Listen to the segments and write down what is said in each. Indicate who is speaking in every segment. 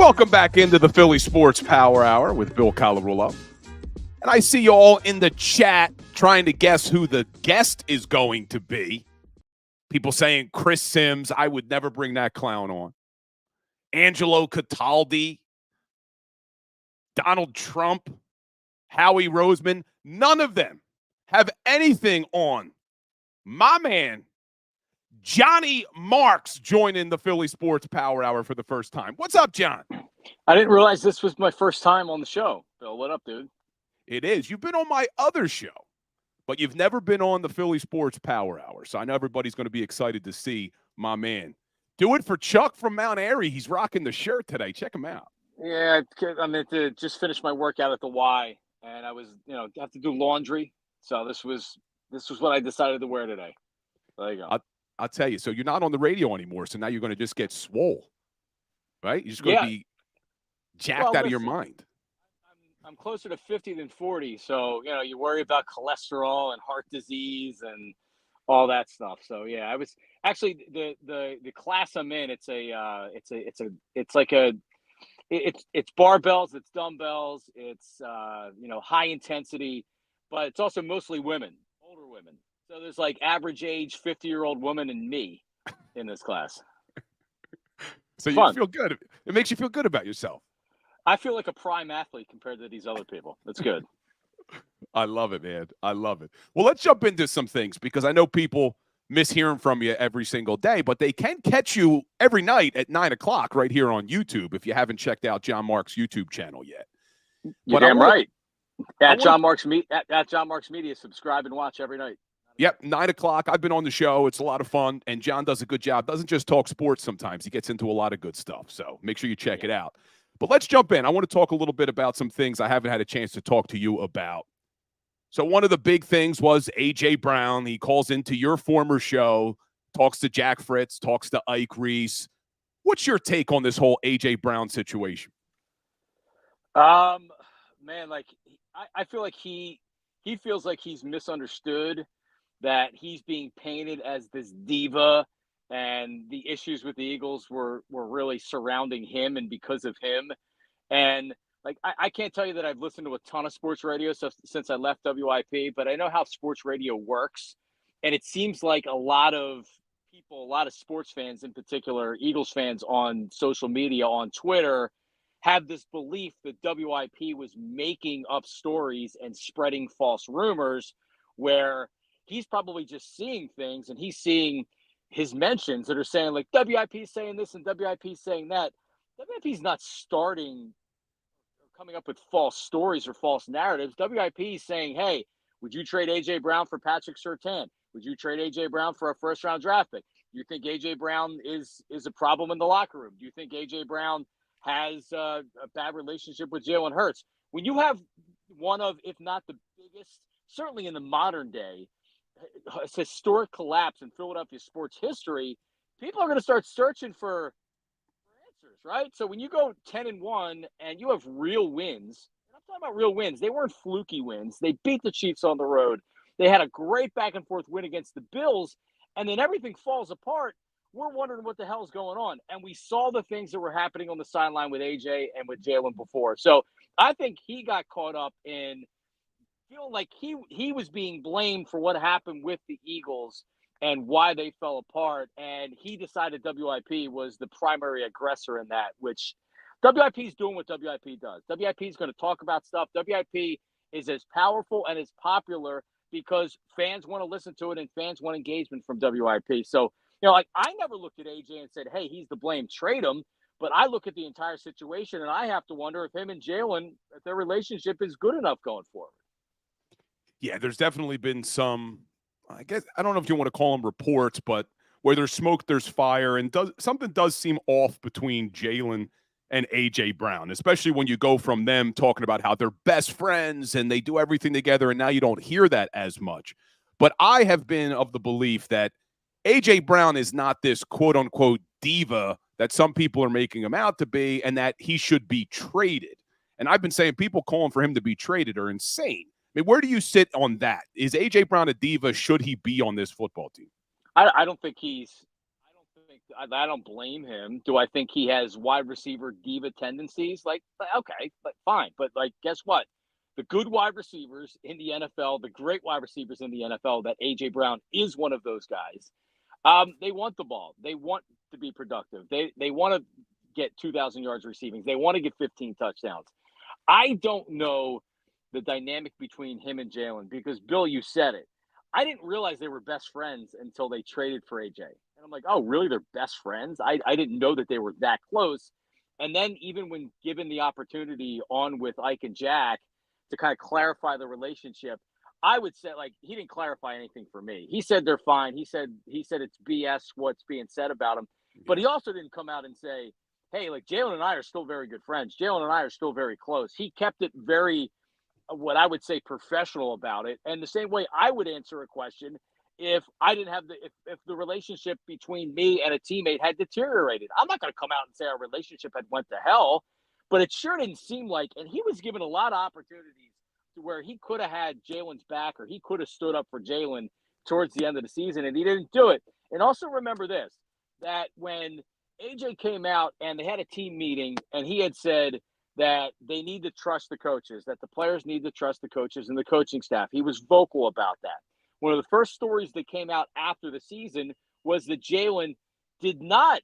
Speaker 1: Welcome back into the Philly Sports Power Hour with Bill Colarulo. And I see you all in the chat trying to guess who the guest is going to be. People saying Chris Sims. I would never bring that clown on. Angelo Cataldi, Donald Trump, Howie Roseman. None of them have anything on my man, Johnny Marks, joining the Philly Sports Power Hour for the first time. What's up, John?
Speaker 2: I didn't realize this was my first time on the show. Bill, what up, dude?
Speaker 1: It is. You've been on my other show, but you've never been on the Philly Sports Power Hour. So I know everybody's going to be excited to see my man. Do it for Chuck from Mount Airy. He's rocking the shirt today. Check him out.
Speaker 2: Yeah, I meant to just finish my workout at the Y, and I was, have to do laundry. So this was what I decided to wear today. There you go.
Speaker 1: I'll tell you. So you're not on the radio anymore. So now you're going to just get swole, right? You're just going to be jacked out of your mind.
Speaker 2: I'm closer to 50 than 40. So, you worry about cholesterol and heart disease and all that stuff. So, yeah, I was actually the class I'm in. It's barbells, it's dumbbells, it's high intensity, but it's also mostly women, older women. So there's like average age 50-year-old woman and me in this class.
Speaker 1: So you feel good. It makes you feel good about yourself.
Speaker 2: I feel like a prime athlete compared to these other people. That's good.
Speaker 1: I love it, man. I love it. Well, let's jump into some things because I know people miss hearing from you every single day, but they can catch you every night at 9 o'clock right here on YouTube if you haven't checked out John Marks' YouTube channel yet.
Speaker 2: You're damn right. At John Marks Media, subscribe and watch every night.
Speaker 1: Yep, 9 o'clock. I've been on the show. It's a lot of fun, and John does a good job. Doesn't just talk sports sometimes. He gets into a lot of good stuff, so make sure you check it out. But let's jump in. I want to talk a little bit about some things I haven't had a chance to talk to you about. So one of the big things was A.J. Brown. He calls into your former show, talks to Jack Fritz, talks to Ike Reese. What's your take on this whole A.J. Brown situation?
Speaker 2: Man, I feel like he feels like he's misunderstood, that he's being painted as this diva, and the issues with the Eagles were really surrounding him and because of him. And I can't tell you that I've listened to a ton of sports radio since I left WIP, but I know how sports radio works. And it seems like a lot of people, a lot of sports fans in particular, Eagles fans on social media, on Twitter, have this belief that WIP was making up stories and spreading false rumors, where he's probably just seeing things and he's seeing his mentions that are saying like WIP saying this and WIP saying that. WIP's not starting or coming up with false stories or false narratives. WIP is saying, hey, would you trade A.J. Brown for Patrick Surtain? Would you trade A.J. Brown for a first-round draft pick? Do you think A.J. Brown is a problem in the locker room? Do you think A.J. Brown has a bad relationship with Jalen Hurts? When you have one of, if not the biggest, certainly in the modern day, historic collapse in Philadelphia sports history, people are going to start searching for answers, right? So when you go 10-1 and you have real wins, and I'm talking about real wins, they weren't fluky wins. They beat the Chiefs on the road. They had a great back and forth win against the Bills, and then everything falls apart. We're wondering what the hell's going on. And we saw the things that were happening on the sideline with AJ and with Jalen before. So I think he got caught up in feeling like he was being blamed for what happened with the Eagles and why they fell apart. And he decided WIP was the primary aggressor in that, which WIP is doing what WIP does. WIP is going to talk about stuff. WIP is as powerful and as popular because fans want to listen to it and fans want engagement from WIP. So, I never looked at AJ and said, hey, he's to blame, trade him. But I look at the entire situation and I have to wonder if him and Jalen, if their relationship is good enough going forward.
Speaker 1: Yeah, there's definitely been some, I guess, I don't know if you want to call them reports, but where there's smoke, there's fire. And something does seem off between Jalen and A.J. Brown, especially when you go from them talking about how they're best friends and they do everything together, and now you don't hear that as much. But I have been of the belief that A.J. Brown is not this quote-unquote diva that some people are making him out to be, and that he should be traded. And I've been saying people calling for him to be traded are insane. I mean, where do you sit on that? Is A.J. Brown a diva? Should he be on this football team?
Speaker 2: I don't think he's I don't blame him. Do I think he has wide receiver diva tendencies? Like, okay, but fine. But like, guess what? The good wide receivers in the NFL, the great wide receivers in the NFL, that AJ Brown is one of those guys. They want the ball. They want to be productive. They want to get 2,000 yards receiving. They want to get 15 touchdowns. I don't know the dynamic between him and Jalen because, Bill, you said it. I didn't realize they were best friends until they traded for AJ. And I'm like, oh, really? They're best friends? I didn't know that they were that close. And then even when given the opportunity on with Ike and Jack to kind of clarify the relationship, I would say, like, he didn't clarify anything for me. He said they're fine. He said it's BS what's being said about him. But he also didn't come out and say, hey, like, Jalen and I are still very good friends. Jalen and I are still very close. He kept it very, what I would say, professional about it. And the same way I would answer a question if I didn't have if the relationship between me and a teammate had deteriorated. I'm not going to come out and say our relationship had went to hell, but it sure didn't seem like, and he was given a lot of opportunities to where he could have had Jalen's back or he could have stood up for Jalen towards the end of the season, and he didn't do it. And also remember this, that when AJ came out and they had a team meeting and he had said that they need to trust the coaches, that the players need to trust the coaches and the coaching staff. He was vocal about that. One of the first stories that came out after the season was that Jalen did not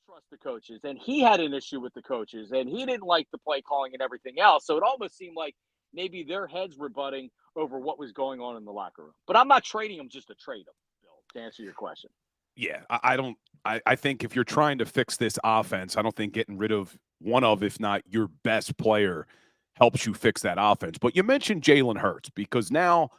Speaker 2: trust the coaches, and he had an issue with the coaches, and he didn't like the play calling and everything else. So it almost seemed like maybe their heads were butting over what was going on in the locker room. But I'm not trading them just to trade them, Bill, to answer your question.
Speaker 1: Yeah, I think if you're trying to fix this offense, I don't think getting rid of one of, if not your best player, helps you fix that offense. But you mentioned Jalen Hurts because now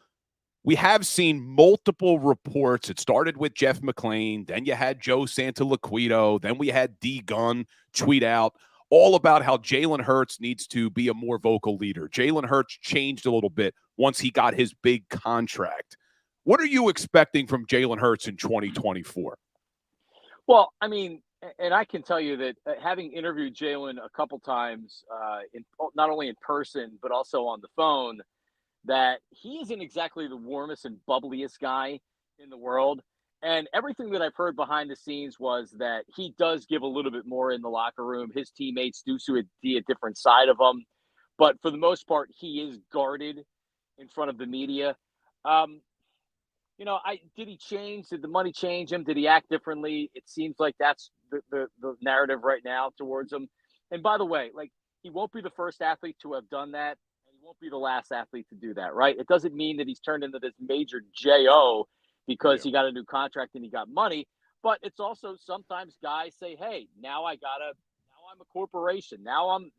Speaker 1: we have seen multiple reports. It started with Jeff McClain. Then you had Joe Santoliquito. Then we had D. Gunn tweet out all about how Jalen Hurts needs to be a more vocal leader. Jalen Hurts changed a little bit once he got his big contract. What are you expecting from Jalen Hurts in 2024?
Speaker 2: Well, I mean, and I can tell you that having interviewed Jalen a couple times, not only in person, but also on the phone, that he isn't exactly the warmest and bubbliest guy in the world. And everything that I've heard behind the scenes was that he does give a little bit more in the locker room. His teammates do see a different side of him. But for the most part, he is guarded in front of the media. Did he change? Did the money change him? Did he act differently? It seems like that's the narrative right now towards him. And by the way, like, he won't be the first athlete to have done that. And he won't be the last athlete to do that, right? It doesn't mean that he's turned into this major JO because he got a new contract and he got money. But it's also sometimes guys say, hey, now I'm a corporation. Now I'm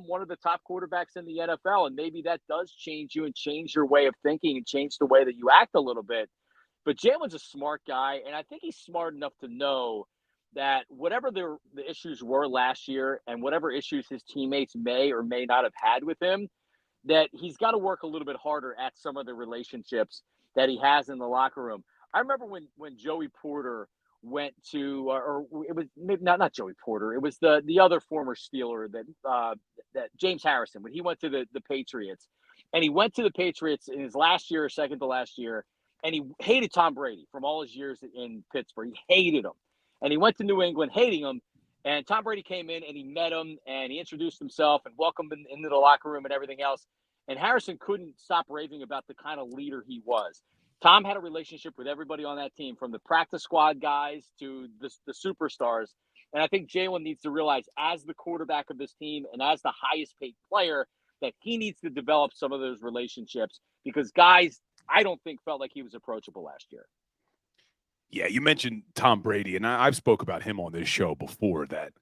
Speaker 2: one of the top quarterbacks in the NFL. And maybe that does change you and change your way of thinking and change the way that you act a little bit. But Jalen's a smart guy, and I think he's smart enough to know that whatever the issues were last year and whatever issues his teammates may or may not have had with him, that he's got to work a little bit harder at some of the relationships that he has in the locker room. I remember when Joey Porter went to, or it was not Joey Porter, it was the other former Steeler that James Harrison, when he went to the Patriots, and he went to the Patriots in his last year or second to last year. And he hated Tom Brady from all his years in Pittsburgh. He hated him. And he went to New England hating him. And Tom Brady came in and he met him and he introduced himself and welcomed him into the locker room and everything else. And Harrison couldn't stop raving about the kind of leader he was. Tom had a relationship with everybody on that team, from the practice squad guys to the superstars. And I think Jalen needs to realize, as the quarterback of this team and as the highest paid player, that he needs to develop some of those relationships, because guys, I don't think felt like he was approachable last year.
Speaker 1: Yeah, you mentioned Tom Brady, and I've spoke about him on this show before, that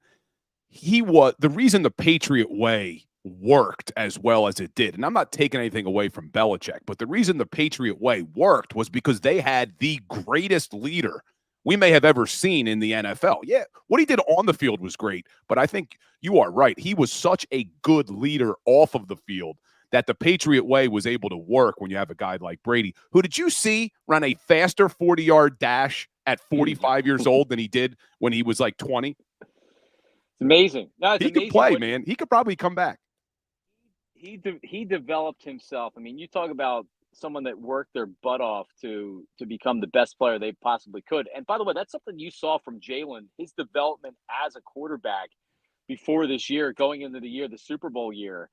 Speaker 1: he was the reason the Patriot way worked as well as it did. And I'm not taking anything away from Belichick, but the reason the Patriot way worked was because they had the greatest leader we may have ever seen in the NFL. Yeah, what he did on the field was great, but I think you are right. He was such a good leader off of the field that the Patriot way was able to work when you have a guy like Brady, who, did you see, run a faster 40-yard dash at 45 years old than he did when he was like 20?
Speaker 2: It's amazing. No,
Speaker 1: he could play, man. He could probably come back.
Speaker 2: He developed himself. I mean, you talk about someone that worked their butt off to become the best player they possibly could. And by the way, that's something you saw from Jalen, his development as a quarterback before this year, going into the year, the Super Bowl year.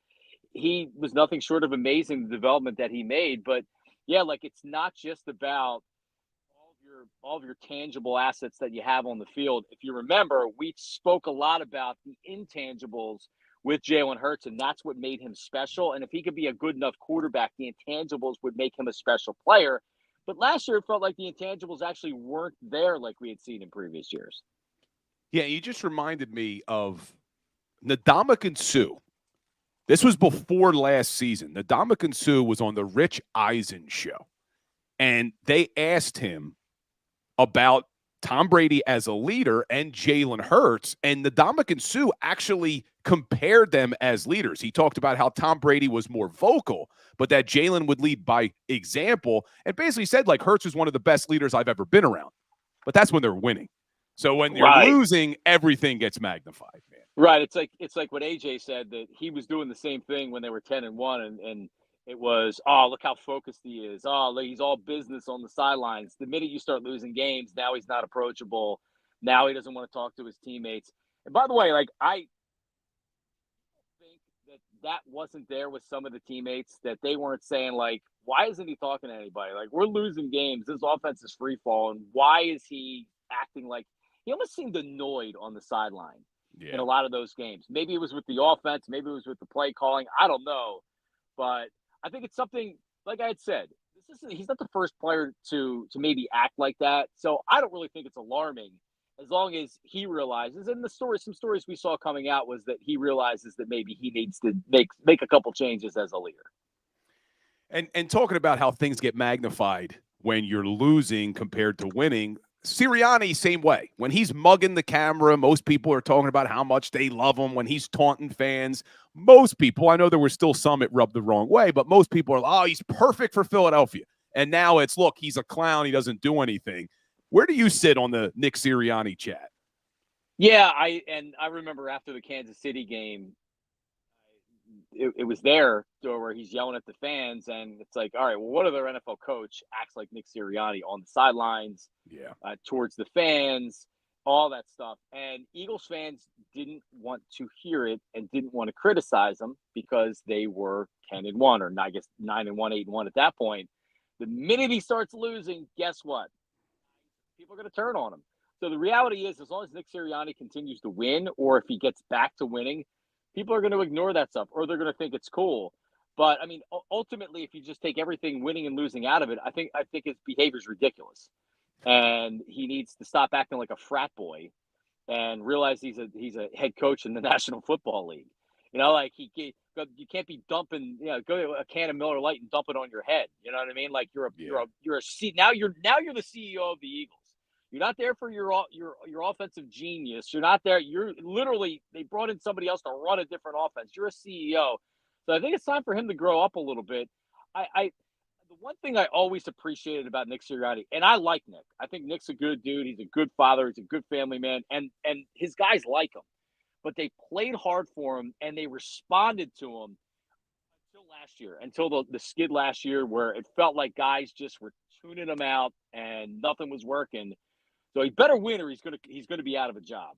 Speaker 2: He was nothing short of amazing, the development that he made. But yeah, like it's not just about all of your tangible assets that you have on the field. If you remember, we spoke a lot about the intangibles with Jalen Hurts, and that's what made him special. And if he could be a good enough quarterback, the intangibles would make him a special player. But last year, it felt like the intangibles actually weren't there like we had seen in previous years.
Speaker 1: Yeah, you just reminded me of Ndamukong Suh. This was before last season. Ndamukong Suh was on the Rich Eisen show, and they asked him about Tom Brady as a leader and Jalen Hurts, and Ndamukong Suh actually compared them as leaders. He talked about how Tom Brady was more vocal, but that Jalen would lead by example, and basically said, like, Hurts is one of the best leaders I've ever been around. But that's when they're winning. So when you're losing, everything gets magnified, man.
Speaker 2: Right. It's like what AJ said, that he was doing the same thing when they were 10-1, and it was, oh, look how focused he is. Oh, he's all business on the sidelines. The minute you start losing games, now he's not approachable. Now he doesn't want to talk to his teammates. And by the way, like, I think that wasn't there with some of the teammates, that they weren't saying, like, why isn't he talking to anybody? Like, we're losing games. This offense is free falling. Why is he acting like he almost seemed annoyed on the sideline in a lot of those games? Maybe it was with the offense. Maybe it was with the play calling. I don't know. But I think it's something, like I had said, he's not the first player to maybe act like that. So I don't really think it's alarming, as long as he realizes, and some stories we saw coming out was that he realizes that maybe he needs to make a couple changes as a leader.
Speaker 1: And talking about how things get magnified when you're losing compared to winning, Sirianni, same way. When he's mugging the camera, most people are talking about how much they love him. When he's taunting fans, most people, I know there were still some it rubbed the wrong way, but most people are like, oh, he's perfect for Philadelphia. And now it's, look, he's a clown. He doesn't do anything. Where do you sit on the Nick Sirianni chat?
Speaker 2: Yeah, I remember after the Kansas City game, it was there where he's yelling at the fans, and it's like, all right, well, what other NFL coach acts like Nick Sirianni on the sidelines, towards the fans, all that stuff? And Eagles fans didn't want to hear it and didn't want to criticize him because they were 10-1, or I guess 9-1, 8-1 at that point. The minute he starts losing, guess what? People are going to turn on him. So the reality is, as long as Nick Sirianni continues to win, or if he gets back to winning, people are going to ignore that stuff, or they're going to think it's cool. But I mean, ultimately, if you just take everything winning and losing out of it, I think his behavior is ridiculous, and he needs to stop acting like a frat boy and realize he's a head coach in the National Football League. You know, like you can't be dumping, go to a can of Miller Lite and dump it on your head. You know what I mean? Like you're now you're the CEO of the Eagles. You're not there for your offensive genius. You're not there. You're literally, they brought in somebody else to run a different offense. You're a CEO. So I think it's time for him to grow up a little bit. The one thing I always appreciated about Nick Sirianni, and I like Nick. I think Nick's a good dude. He's a good father. He's a good family man. And his guys like him. But they played hard for him, and they responded to him until last year, until the skid last year, where it felt like guys just were tuning him out and nothing was working. So he better win, or he's gonna be out of a job.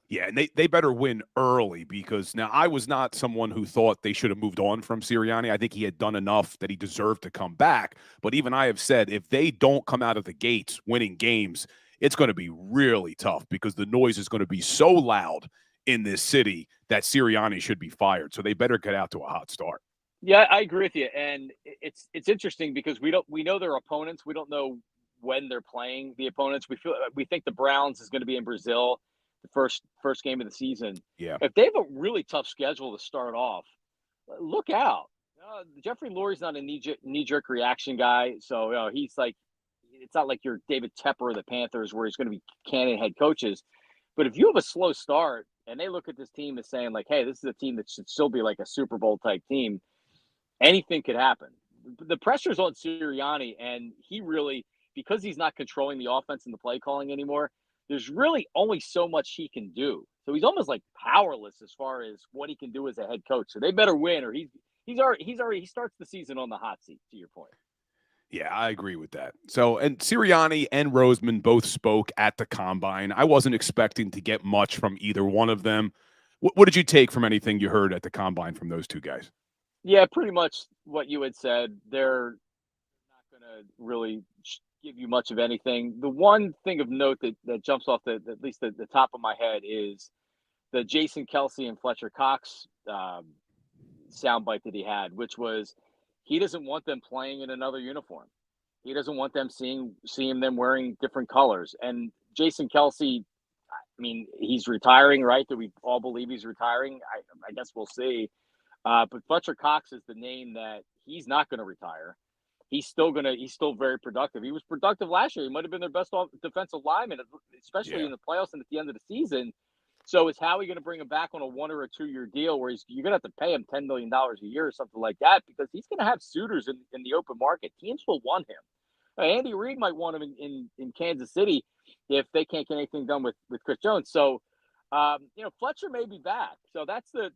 Speaker 1: Yeah, and they better win early, because now I was not someone who thought they should have moved on from Sirianni. I think he had done enough that he deserved to come back. But even I have said, if they don't come out of the gates winning games, it's going to be really tough, because the noise is going to be so loud in this city that Sirianni should be fired. So they better get out to a hot start.
Speaker 2: Yeah, I agree with you. And it's interesting because we know their opponents. We don't know when they're playing the opponents. We think the Browns is going to be in Brazil, the first game of the season.
Speaker 1: Yeah.
Speaker 2: If they have a really tough schedule to start off, look out. Jeffrey Lurie's not a knee-jerk reaction guy. So he's like, it's not like you're David Tepper of the Panthers, where he's going to be canning head coaches. But if you have a slow start and they look at this team as saying, like, hey, this is a team that should still be like a Super Bowl type team, anything could happen. The pressure's on Sirianni, and he really, because he's not controlling the offense and the play calling anymore, there's really only so much he can do. So he's almost like powerless as far as what he can do as a head coach. So they better win, or he starts the season on the hot seat, to your point.
Speaker 1: Yeah, I agree with that. So, and Sirianni and Roseman both spoke at the combine. I wasn't expecting to get much from either one of them. What did you take from anything you heard at the combine from those two guys?
Speaker 2: Yeah, pretty much what you had said. They're not going to really give you much of anything. The one thing of note that jumps off at least the top of my head is the Jason Kelsey and Fletcher Cox soundbite that he had, which was he doesn't want them playing in another uniform. He doesn't want them seeing them wearing different colors. And Jason Kelsey, I mean, he's retiring, right? Do we all believe he's retiring? I guess we'll see. But Fletcher Cox is the name that he's not going to retire. He's still very productive. He was productive last year. He might have been their best defensive lineman, especially in the playoffs and at the end of the season. So is Howie going to bring him back on a 1 or a 2 year deal where you're going to have to pay him $10 million a year or something like that, because he's going to have suitors in the open market. Teams will want him. Andy Reid might want him in Kansas City if they can't get anything done with Chris Jones. So, Fletcher may be back. So that's the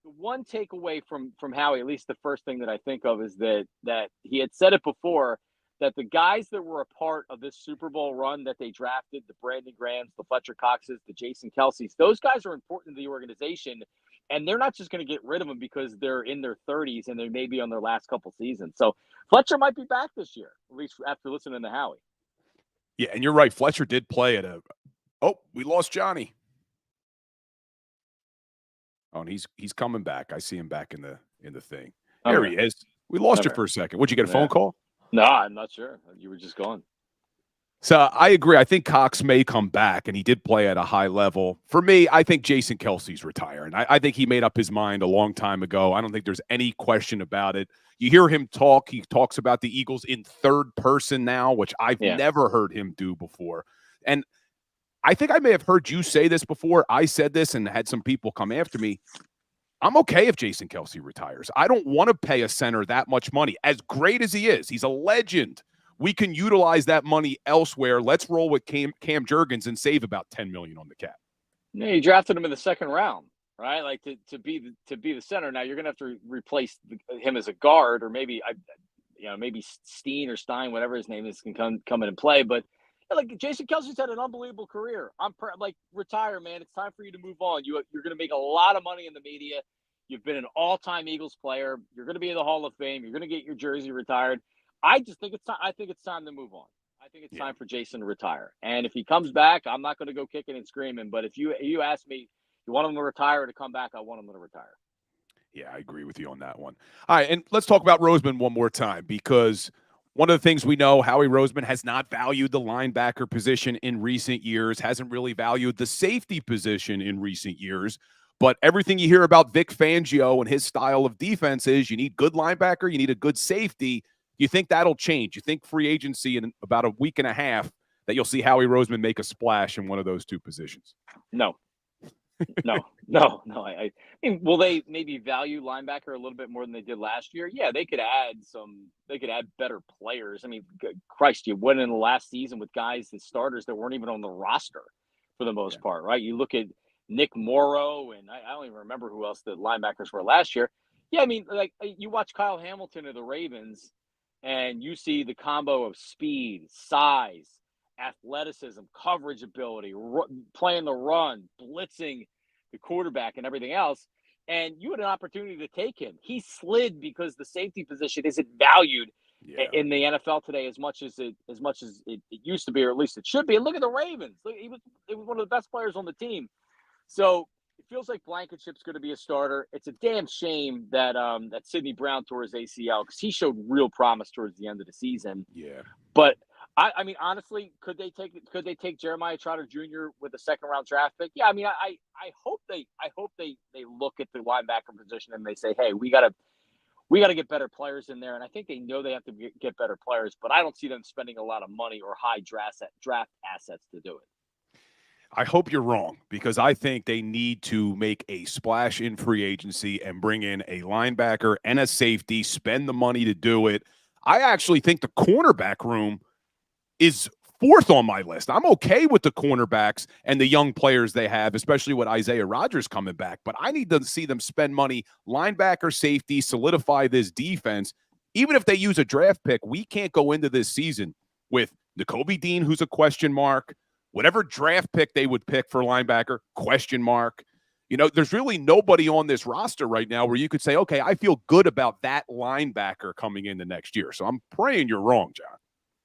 Speaker 2: one takeaway from Howie, at least the first thing that I think of, is that he had said it before, that the guys that were a part of this Super Bowl run that they drafted, the Brandon Grahams, the Fletcher Coxes, the Jason Kelseys, those guys are important to the organization. And they're not just going to get rid of them because they're in their 30s and they may be on their last couple seasons. So Fletcher might be back this year, at least after listening to Howie.
Speaker 1: Yeah, and you're right. Fletcher did play at we lost Johnny. Oh, and he's coming back. I see him back in the thing. There he is. We lost you for a second. Would you get a phone call?
Speaker 2: No, I'm not sure. You were just gone.
Speaker 1: So I agree. I think Cox may come back, and he did play at a high level. For me, I think Jason Kelsey's retiring. I think he made up his mind a long time ago. I don't think there's any question about it. You hear him talk. He talks about the Eagles in third person now, which I've never heard him do before. And I think I may have heard you say this before. I said this and had some people come after me. I'm okay if Jason Kelsey retires. I don't want to pay a center that much money. As great as he is, he's a legend. We can utilize that money elsewhere. Let's roll with Cam Jurgens and save about $10 million on the cap.
Speaker 2: Yeah, you drafted him in the second round, right? Like to be the center. Now you're going to have to replace him as a guard, or maybe maybe Steen or Stein, whatever his name is, can come in and play. But like Jason Kelsey's had an unbelievable career. Retire, man. It's time for you to move on. You're going to make a lot of money in the media. You've been an all-time Eagles player. You're going to be in the Hall of Fame. You're going to get your jersey retired. I just think it's time. I think it's time to move on. I think it's time for Jason to retire. And if he comes back, I'm not going to go kicking and screaming. But if you ask me, you want him to retire or to come back, I want him to retire.
Speaker 1: Yeah, I agree with you on that one. All right, and let's talk about Roseman one more time, because one of the things we know, Howie Roseman has not valued the linebacker position in recent years, hasn't really valued the safety position in recent years. But everything you hear about Vic Fangio and his style of defense is you need good linebacker, you need a good safety. You think that'll change? You think free agency in about a week and a half that you'll see Howie Roseman make a splash in one of those two positions?
Speaker 2: No. I mean, will they maybe value linebacker a little bit more than they did last year? Yeah, they could add better players. I mean, Christ, you went in the last season with guys, the starters that weren't even on the roster for the most part, right? You look at Nick Morrow, and I don't even remember who else the linebackers were last year. Yeah, I mean, like you watch Kyle Hamilton of the Ravens, and you see the combo of speed, size, athleticism, coverage ability, playing the run, blitzing the quarterback, and everything else. And you had an opportunity to take him. He slid because the safety position isn't valued in the NFL today as much as it used to be, or at least it should be. And look at the Ravens. He was one of the best players on the team. So it feels like Blankenship's going to be a starter. It's a damn shame that that Sidney Brown tore his ACL, because he showed real promise towards the end of the season.
Speaker 1: Yeah.
Speaker 2: But I mean, honestly, could they take Jeremiah Trotter Jr. with a second round draft pick? Yeah, I mean, I hope they look at the linebacker position and they say, hey, we gotta get better players in there. And I think they know they have to get better players, but I don't see them spending a lot of money or high draft assets to do it.
Speaker 1: I hope you're wrong, because I think they need to make a splash in free agency and bring in a linebacker and a safety, spend the money to do it. I actually think the cornerback room is fourth on my list. I'm okay with the cornerbacks and the young players they have, especially with Isaiah Rodgers coming back. But I need to see them spend money, linebacker, safety, solidify this defense. Even if they use a draft pick, we can't go into this season with Nakobe Dean, who's a question mark, whatever draft pick they would pick for linebacker, question mark. You know, there's really nobody on this roster right now where you could say, okay, I feel good about that linebacker coming into next year. So I'm praying you're wrong, John.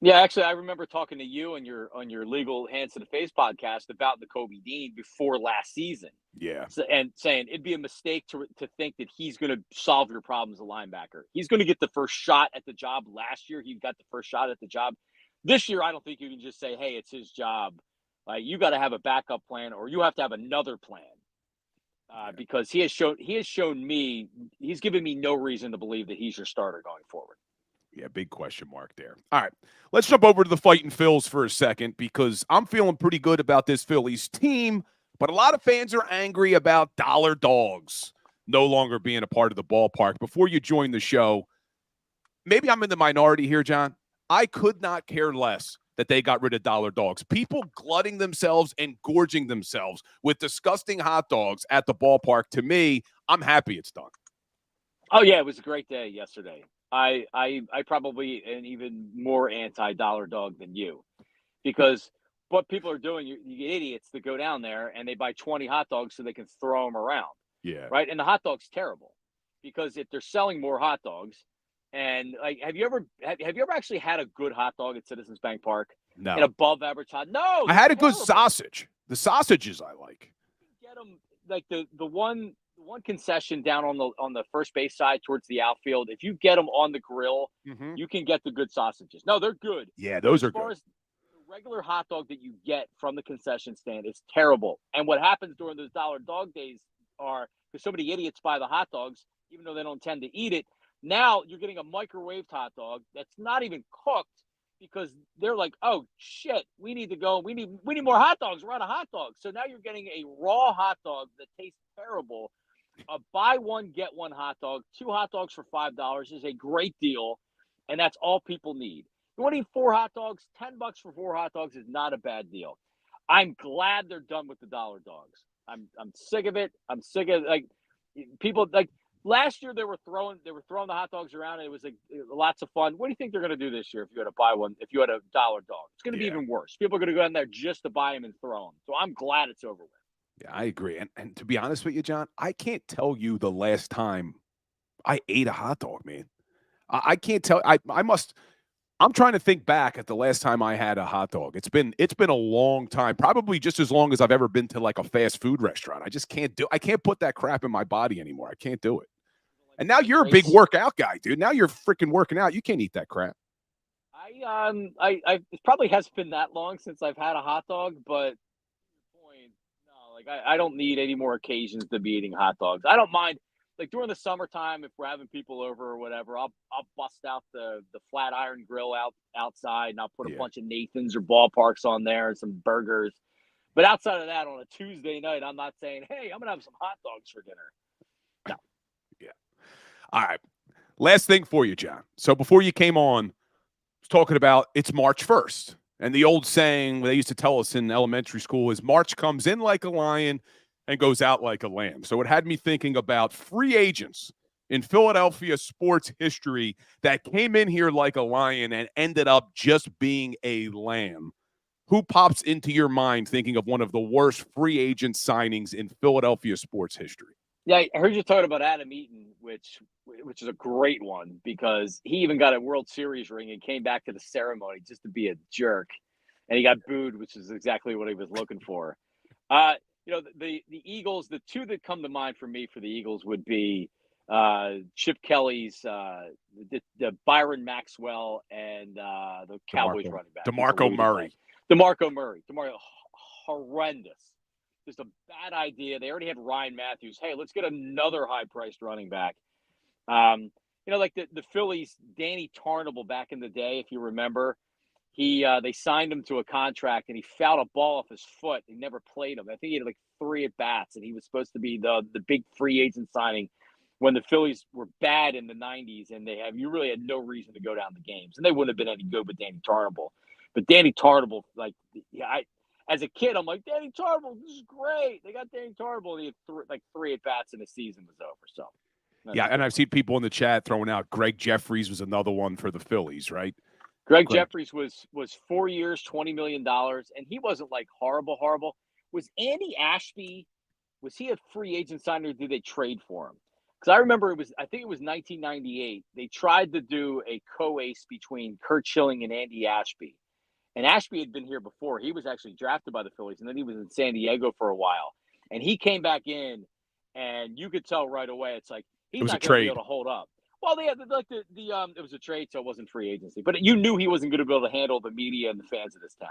Speaker 2: Yeah, actually, I remember talking to you on your Legal Hands to the Face podcast about the Kobe Dean before last season.
Speaker 1: Yeah.
Speaker 2: So, and saying it'd be a mistake to think that he's going to solve your problems as a linebacker. He's going to get the first shot at the job. Last year, he got the first shot at the job. This year, I don't think you can just say, hey, it's his job. You got to have a backup plan, or you have to have another plan. Because he has shown me, he's given me no reason to believe that he's your starter going forward.
Speaker 1: Yeah, big question mark there. All right, let's jump over to the Fighting Phils for a second, because I'm feeling pretty good about this Phillies team, but a lot of fans are angry about Dollar Dogs no longer being a part of the ballpark. Before you join the show, maybe I'm in the minority here, John. I could not care less that they got rid of Dollar Dogs. People glutting themselves and gorging themselves with disgusting hot dogs at the ballpark. To me, I'm happy it's done.
Speaker 2: Oh, yeah, it was a great day yesterday. I probably am even more anti-Dollar Dog than you, because what people are doing, you idiots that go down there and they buy 20 hot dogs so they can throw them around.
Speaker 1: Yeah.
Speaker 2: Right. And the hot dog's terrible, because if they're selling more hot dogs, and like, have you ever actually had a good hot dog at Citizens Bank Park?
Speaker 1: No.
Speaker 2: An above average hot? No.
Speaker 1: I had a good sausage. The sausages I like.
Speaker 2: Get them like the one concession down on the first base side towards the outfield. If you get them on the grill, you can get the good sausages. No, they're good.
Speaker 1: Yeah, those are good.
Speaker 2: As far as the regular hot dog that you get from the concession stand is terrible. And what happens during those Dollar Dog days are, because so many idiots buy the hot dogs, even though they don't tend to eat it, now you're getting a microwaved hot dog that's not even cooked, because they're like, oh shit, we need to go. We need more hot dogs. We're out of hot dogs. So now you're getting a raw hot dog that tastes terrible. A buy one, get one hot dog, 2 hot dogs for $5 is a great deal. And that's all people need. You want to eat 4 hot dogs? $10 for 4 hot dogs is not a bad deal. I'm glad they're done with the Dollar Dogs. I'm sick of it. I'm sick of, like, people, like, last year they were throwing the hot dogs around, and it was like lots of fun. What do you think they're going to do this year if you had to buy one, if you had a Dollar Dog? It's going to be even worse. People are going to go in there just to buy them and throw them. So I'm glad it's over with.
Speaker 1: Yeah, I agree. And to be honest with you, John, I can't tell you the last time I ate a hot dog, man. I can't tell. I'm trying to think back at the last time I had a hot dog. It's been a long time, probably just as long as I've ever been to like a fast food restaurant. I can't put that crap in my body anymore. I can't do it. And now you're a big workout guy, dude. Now you're freaking working out. You can't eat that crap.
Speaker 2: It probably hasn't been that long since I've had a hot dog, but I don't need any more occasions to be eating hot dogs. I don't mind, like, during the summertime, if we're having people over or whatever, I'll bust out the flat iron grill outside, and I'll put a bunch of Nathan's or Ballparks on there and some burgers. But outside of that, on a Tuesday night, I'm not saying, hey, I'm gonna have some hot dogs for dinner. No.
Speaker 1: Yeah. All right. Last thing for you, John. So before you came on, I was talking about it's March 1st. And the old saying they used to tell us in elementary school is March comes in like a lion and goes out like a lamb. So it had me thinking about free agents in Philadelphia sports history that came in here like a lion and ended up just being a lamb. Who pops into your mind thinking of one of the worst free agent signings in Philadelphia sports history?
Speaker 2: Yeah, I heard you talking about Adam Eaton, which is a great one, because he even got a World Series ring and came back to the ceremony just to be a jerk, and he got booed, which is exactly what he was looking for. The Eagles, the two that come to mind for me for the Eagles would be Chip Kelly's, the Byron Maxwell, and the Cowboys running back.
Speaker 1: DeMarco Murray.
Speaker 2: DeMarco Murray, horrendous. Just a bad idea. They already had Ryan Matthews. Hey, let's get another high-priced running back. Like the Phillies, Danny Tarnable back in the day, if you remember, they signed him to a contract, and he fouled a ball off his foot. He never played him. I think he had like 3 at-bats, and he was supposed to be the big free agent signing when the Phillies were bad in the 90s, and you really had no reason to go down the games, and they wouldn't have been any good with Danny Tarnable. But Danny Tartable, like, as a kid, I'm like, Danny Tartable, this is great. They got Danny Tartable. And he had three at bats and the season was over. So,
Speaker 1: yeah, and I've seen people in the chat throwing out Greg Jeffries was another one for the Phillies, right?
Speaker 2: Greg Jeffries was 4 years, $20 million, and he wasn't like horrible. Was Andy Ashby, was he a free agent sign or did they trade for him? Because I remember I think it was 1998. They tried to do a co-ace between Curt Schilling and Andy Ashby. And Ashby had been here before. He was actually drafted by the Phillies, and then he was in San Diego for a while. And he came back in, and you could tell right away. It's like he's not going to be able to hold up. Well, they had it was a trade, so it wasn't free agency. But you knew he wasn't going to be able to handle the media and the fans of this town.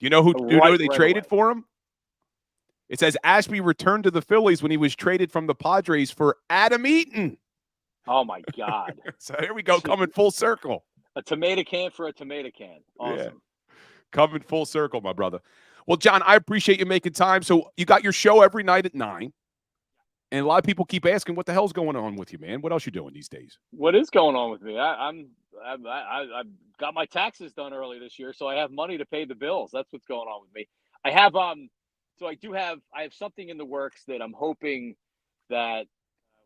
Speaker 1: You know who they traded for him? It says Ashby returned to the Phillies when he was traded from the Padres for Adam Eaton.
Speaker 2: Oh my God!
Speaker 1: So here we go, coming full circle.
Speaker 2: A tomato can for a tomato can. Awesome.
Speaker 1: Yeah. Coming full circle, my brother. Well, John, I appreciate you making time. So you got your show every night at 9. And a lot of people keep asking, what the hell's going on with you, man? What else you doing these days?
Speaker 2: What is going on with me? I've got my taxes done early this year, so I have money to pay the bills. That's what's going on with me. I have I have something in the works that I'm hoping that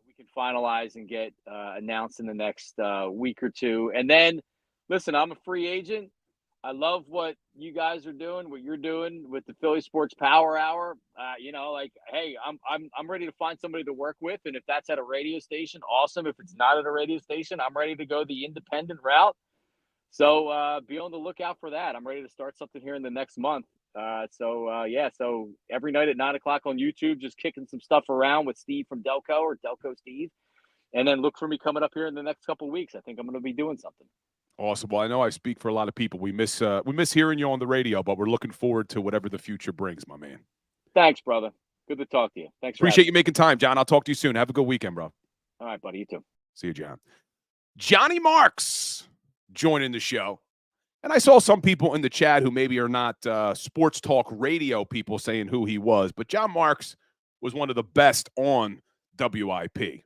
Speaker 2: we can finalize and get announced in the next week or two. And then, listen, I'm a free agent. I love what you guys are doing, what you're doing with the Philly Sports Power Hour. Hey, I'm ready to find somebody to work with, and if that's at a radio station, awesome. If it's not at a radio station, I'm ready to go the independent route. So be on the lookout for that. I'm ready to start something here in the next month. So every night at 9:00 on YouTube, just kicking some stuff around with Steve from Delco or Delco Steve, and then look for me coming up here in the next couple of weeks. I think I'm going to be doing something.
Speaker 1: Awesome. Well, I know I speak for a lot of people. We miss hearing you on the radio, but we're looking forward to whatever the future brings, my man.
Speaker 2: Thanks, brother. Good to talk to you. Thanks.
Speaker 1: Appreciate you making time, John. I'll talk to you soon. Have a good weekend, bro.
Speaker 2: All right, buddy. You too.
Speaker 1: See you, John. Johnny Marks joining the show. And I saw some people in the chat who maybe are not sports talk radio people saying who he was, but John Marks was one of the best on WIP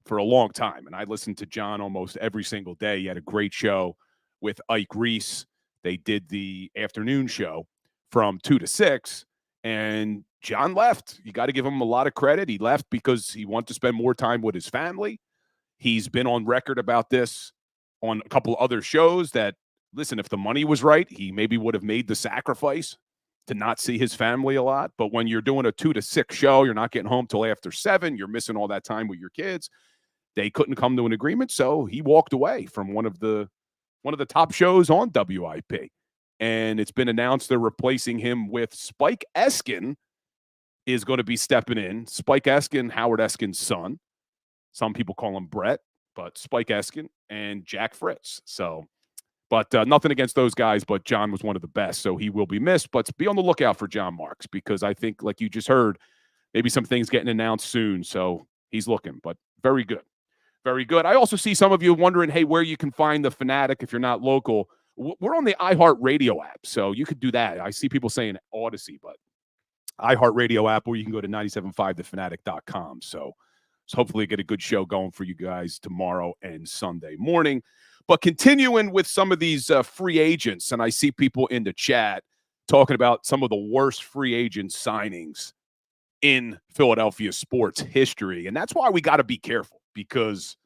Speaker 1: for a long time. And I listened to John almost every single day. He had a great show with Ike Reese. They did the afternoon show from 2 to 6, and John left. You got to give him a lot of credit. He left because he wanted to spend more time with his family. He's been on record about this on a couple other shows that, listen, if the money was right, he maybe would have made the sacrifice to not see his family a lot. But when you're doing a 2 to 6 show, you're not getting home till after 7. You're missing all that time with your kids. They couldn't come to an agreement, so he walked away from one of the top shows on WIP. And it's been announced they're replacing him with Spike Eskin is going to be stepping in. Spike Eskin, Howard Eskin's son. Some people call him Brett, but Spike Eskin and Jack Fritz. So, but nothing against those guys, but John was one of the best, so he will be missed. But be on the lookout for John Marks, because I think, like you just heard, maybe some things getting announced soon. So he's looking, but very good. Very good. I also see some of you wondering, hey, where you can find the Fanatic if you're not local. We're on the iHeartRadio app, so you could do that. I see people saying Odyssey, but iHeartRadio app, or you can go to 975thefanatic.com. So hopefully get a good show going for you guys tomorrow and Sunday morning. But continuing with some of these free agents, and I see people in the chat talking about some of the worst free agent signings in Philadelphia sports history. And that's why we got to be careful, because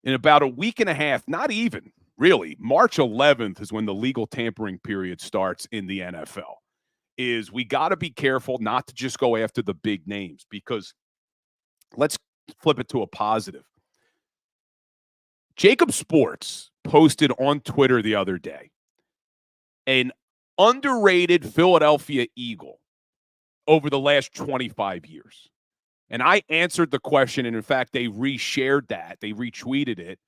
Speaker 1: in about a week and a half, not even really, March 11th is when the legal tampering period starts in the NFL. Is we got to be careful not to just go after the big names, because let's flip it to a positive. JAKIB Sports posted on Twitter the other day an underrated Philadelphia Eagle over the last 25 years. And I answered the question, and in fact, they reshared that. They retweeted it